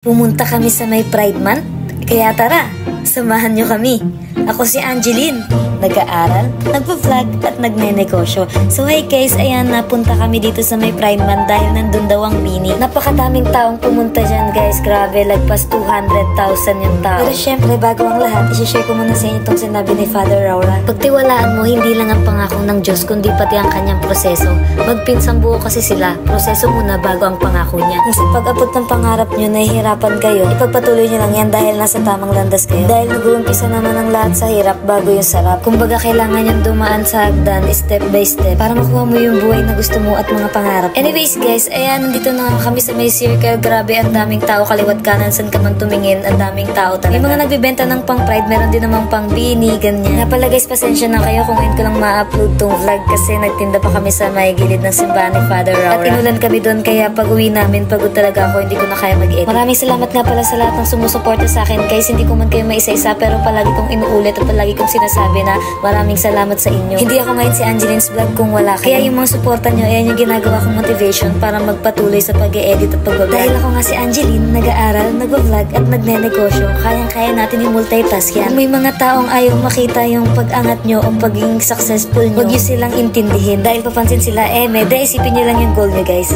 Pumunta kami sa may Pride Month, kaya tara, samahan nyo kami. Ako si Angeline, nag-aaral, nagpa-vlog at nagne-negosyo. So hey guys, ayan, napunta kami dito sa may Pride Month dahil nandun daw ang Bini. Napakadaming taong pumunta dyan guys, grabe, lagpas 200,000 yung tao. Pero syempre, bago ang lahat, isi-share ko muna sa inyo itong sinabi ni Father Raura. Pagtiwalaan mo, hindi lang ang pangako ng Diyos, kundi pati ang kanyang proseso. Magpinsang buo kasi sila, proseso muna bago ang pangako niya. Kung sa pag-abot ng pangarap nyo, nahihirapan kayo, ipagpatuloy nyo lang yan dahil nasa tamang landas kayo. Dahil nag-uumpisa naman ang lahat sa hirap bago yung sarap. Kumbaga kailangan yung dumaan sa hagdan step by step para makuha mo yung buhay na gusto mo at mga pangarap. Anyways guys, ayan, nandito na kami sa may circle. Grabe, ang daming tao kaliwat kanan, saan ka man tumingin, ang daming tao talaga. May mga nagbibenta ng pang Pride, meron din namang pang Bini, ganyan. Nga pala guys, pasensya na kayo kung ngayon ko lang ma-upload tong vlog kasi nagtinda pa kami sa may gilid ng simbahan ni Father Raura. At inulan kami doon, kaya pag uwi namin, pagod talaga ako, hindi ko na kaya mag-edit. Maraming salamat nga pala sa lahat ng sumusuporta sa akin guys. Hindi ko man kayo maisa-isa, pero palagi kong inuulit at palagi kong sinasabi na maraming salamat sa inyo. Hindi ako ngayon si Angeline's Vlog kung wala kayo. Kaya yung mga suporta nyo, ayan yung ginagawa kong motivation para magpatuloy sa pag-e-edit at pag-vlog. Dahil ako nga si Angeline, nag-aaral, nag-vlog at nagne-negosyo, kayang-kaya natin yung multitask yan. Kung may mga taong ayaw makita yung pag-angat nyo o pagiging successful nyo, huwag nyo silang intindihin. Dahil papansin sila, mede, isipin nyo lang yung goal nyo guys.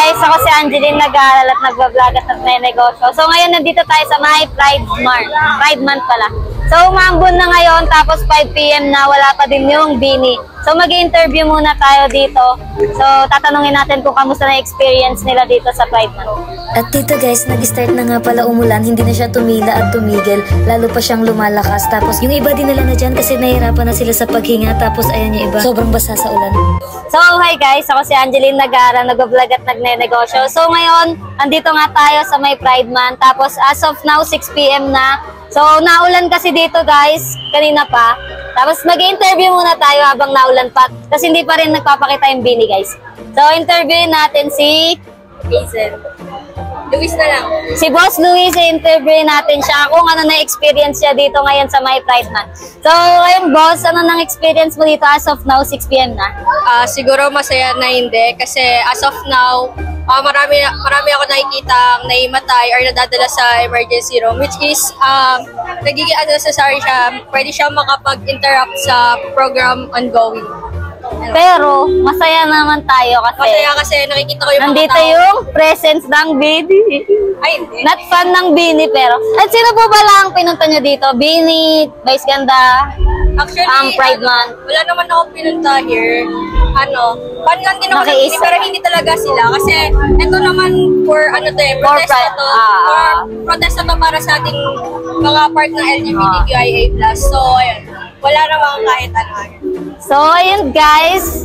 guys, ako si Angeline, nag-aaral at nagbablog at nagnenegosyo. So ngayon nandito tayo sa may Pride Month pala. So umambon na ngayon, tapos 5 PM na, wala pa din yung Bini. So mag-i-interview muna tayo dito. So tatanungin natin kung kamusta na experience nila dito sa Pride Month. At dito guys, nag-start na nga pala umulan, hindi na siya tumila at tumigil, lalo pa siyang lumalakas. Tapos yung iba din nila na dyan kasi nahihirapan na sila sa paghinga, tapos ayan yung iba, sobrang basa sa ulan. So hi guys, ako si Angeline, nag-aaral, nag-vlog at nagnenegosyo. So ngayon, andito nga tayo sa may Pride Month, tapos as of now, 6 PM na. So naulan kasi dito guys, kanina pa. Tapos mag-interview muna tayo habang naulan pa, kasi hindi pa rin nagpapakita yung Bini guys. So interviewin natin si Hazel. Luis na lang. Si Boss Luis, interviewin natin siya kung ano na-experience siya dito ngayon sa my Pride Month. So, ayun boss, ano nang experience mo dito as of now, 6 PM na? Siguro masaya na hindi kasi as of now, marami ako nakikita naimatay or nadadala sa emergency room, which is nagiging unnecessary siya. Pwede siya makapag-interrupt sa program ongoing. Pero, masaya naman tayo kasi Masaya kasi nakikita ko yung nandito mga tao. yung presence ng Bini. Ay, hindi. Not fan ng Bini pero. At sino po ba lang pinunta nyo dito? Bini, Vice Ganda, Actually, Pride Month. wala naman ako pinunta here. Fan lang din ako ng Nakiisa. Bini, pero hindi talaga sila. Kasi ito naman for protest na to. For protest na to para sa ating mga part ng LGBTQIA+. So, ayun. Wala namang kahit ano. So, ayun guys,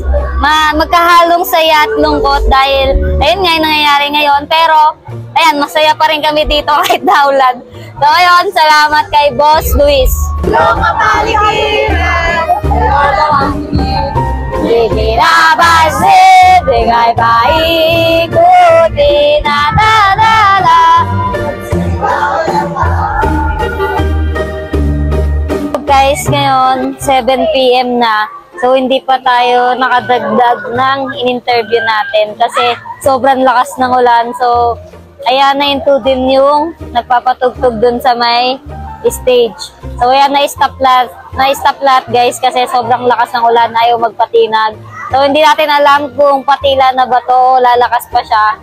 magkahalong saya at lungkot dahil ayun nga yung nangyayari ngayon. Pero, ayan, masaya pa rin kami dito kahit daulan. So, ayun, salamat kay Boss Luis. Sige na basit, ingay paikuti na dadala. Guys, ngayon 7 PM na. So hindi pa tayo nakadagdag ng in-interview natin kasi sobrang lakas ng ulan. So ayan, na-into din yung nagpapatugtog dun sa may stage. So ayan, na-stop lahat guys kasi sobrang lakas ng ulan, ayaw magpatinag. So hindi natin alam kung patila na ba to, lalakas pa siya.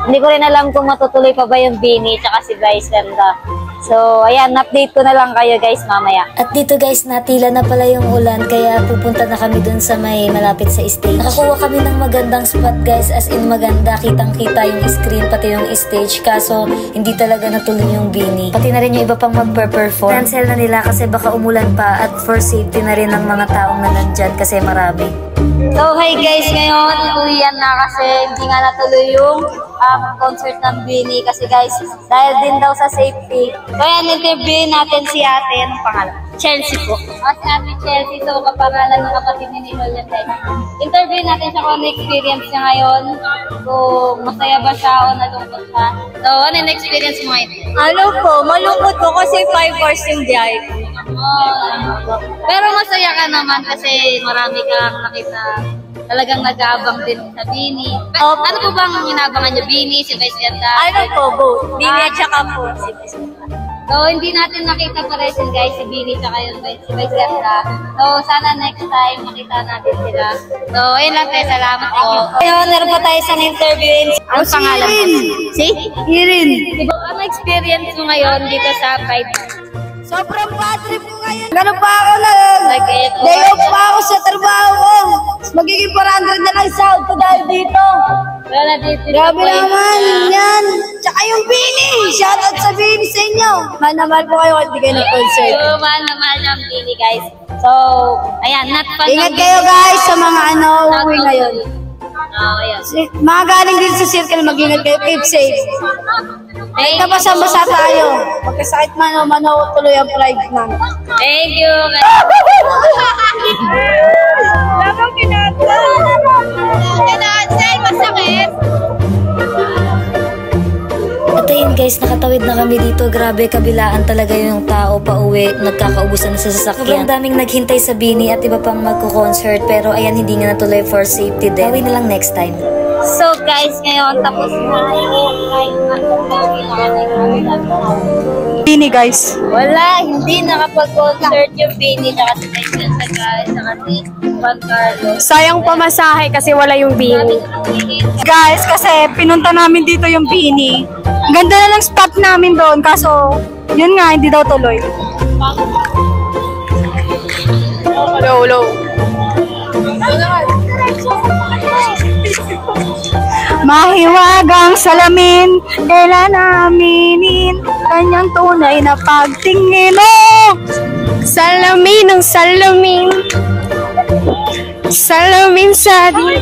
Hindi ko rin alam kung matutuloy pa ba yung Bini tsaka si Vice Ganda. So, ayan, update ko na lang kayo guys mamaya. At dito guys, natila na pala yung ulan, kaya pupunta na kami dun sa may malapit sa stage. Nakakuha kami ng magandang spot guys, as in maganda, kitang-kita yung screen, pati yung stage. Kaso, hindi talaga natuloy yung Bini. Pati na rin yung iba pang mag-perform. Cancel na nila kasi baka umulan pa, at for safety na rin ng mga taong na nandyan kasi marami. So, hi guys, ngayon, uwian na kasi hindi nga natuloy yung concert ng Bini kasi guys, dahil din daw sa safety. So, ayan, interviewin natin si ate, anong pangalan? Chelsea po. Si ate Chelsea, so kapangalan ng kapatid ni Nicole yan guys. Interviewin natin siya kung ano experience niya ngayon, kung masaya ba siya o nalungkot siya. So, ano yung experience mo ngayon? Ano po, malungkot po kasi 5 hours yung biyahe. Pero masaya ka naman kasi marami kang nakita talagang nag-aabang din sa Bini. Ano po bang inaabangan niyo? Bini, si Vice Ganda? Ano po, both. Bini at saka po si Vice Ganda. So, hindi natin nakita pa rin guys, si Bini at si Vice Ganda. So, sana next time makita natin sila. So, ayun lang tayo. Salamat po. Ngayon, meron pa tayo sa interviewin. Ang pangalan mo? Si? Irin. Ano experience mo ngayon dito sa Pride Month? Sobrang bad trip ko ngayon. Ganun pa ako na. Nag-get Day off pa ako sa trabaho ko. Magiging 400 na lang sahod ko dahil dito. Wala dito. Grabe naman, yan. Tsaka yung Bini. Shoutout sa Bini sa inyo. Mahal po kayo kahit di kayo ng-concert. So, mahal na mahal ng Bini guys. So, ayan, not fun. Ingat kayo guys sa mga uuwi ngayon. Ayan. Mga galing din sa circle, mag-ingat kayo. Keep safe. Kahit na basa-basa tayo. Pagkasakit man o tuloy ang Pride Month. Thank you. Labang kinata. Kinata, masakit. At ayun guys, nakatawid na kami dito. Grabe, kabilaan talaga yung tao pa uwi. Nagkakaubusan na sa sasakyan. Sobrang daming naghintay sa Bini at iba pang magko-concert. Pero ayan, hindi nga natuloy for safety din. Gawin na lang next time. So guys, ngayon tapos na yung Pride Month. Bini, guys. Wala, hindi nakapag-concert yung Bini tsaka si Michael Sagay, tsaka si Juan Carlos. Sayang pamasahe kasi wala yung Bini. Guys, kasi pinunta namin dito yung Bini. Ang ganda na ng spot namin doon, kaso yun nga, hindi daw tuloy. Low. Mahiwagang salamin, kailan aminin kanyang tunay na pagtingin. Oh! Salamin ng salamin, salamin sa di.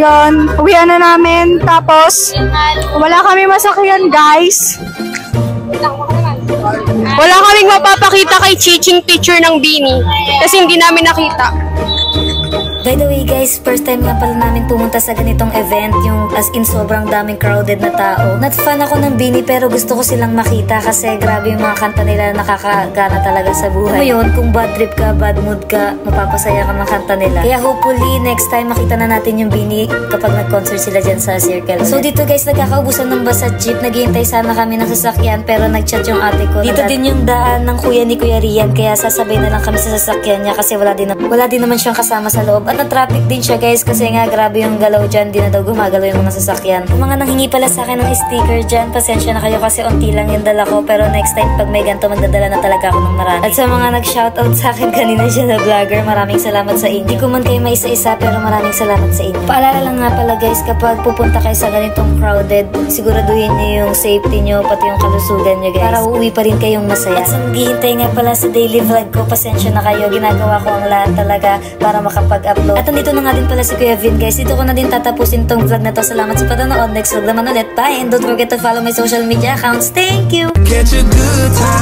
Yun, uwian na namin. Tapos, wala kami masakyan, guys. Wala kaming mapapakita kay Chiching teacher ng Bini kasi hindi namin nakita. By the way guys, first time nga pala namin pumunta sa ganitong event, yung as in sobrang daming crowded na tao. Not fan ako ng Bini pero gusto ko silang makita kasi grabe yung mga kanta nila, nakakagana talaga sa buhay. Ngayon, kung bad trip ka, bad mood ka, mapapasaya ka ng kanta nila. Kaya hopefully next time makita na natin yung Bini kapag nag-concert sila dyan sa Circle. So dito guys, nagkakaubusan ng bus at jeep. Naghihintay sana kami ng sasakyan pero nag-chat yung ate ko. Dito din yung daan ng kuya ni Kuya Rian kaya sasabay na lang kami sa sasakyan niya kasi wala din naman siyang kasama sa loob. At na-traffic din siya guys kasi nga grabe yung galaw dyan, di na daw gumagalaw yung mga sasakyan. Yung mga nanghingi pala sa akin ng sticker dyan, pasensya na kayo kasi onti lang yung dala ko, pero next time pag may ganito magdadala na talaga ako ng marami. At sa mga nag-shoutout sa akin kanina dyan na vlogger, maraming salamat sa inyo. Hindi ko man kayo may isa-isa pero maraming salamat sa inyo. Paalala lang nga pala guys, kapag pupunta kayo sa ganitong crowded, siguraduhin niyo yung safety niyo pati yung kalusugan niyo guys, para uuwi pa rin kayong masaya. At sa naghihintay nga pala sa daily vlog ko, pasensya na kayo, ginagawa ko ang lahat talaga para makapag-upload. At nandito na nga din pala si Kuya Vin guys. Dito ko na din tatapusin tong vlog na to. Salamat sa panonood. Next vlog naman ulit. Bye! And don't forget to follow my social media accounts. Thank you! Catch a good time.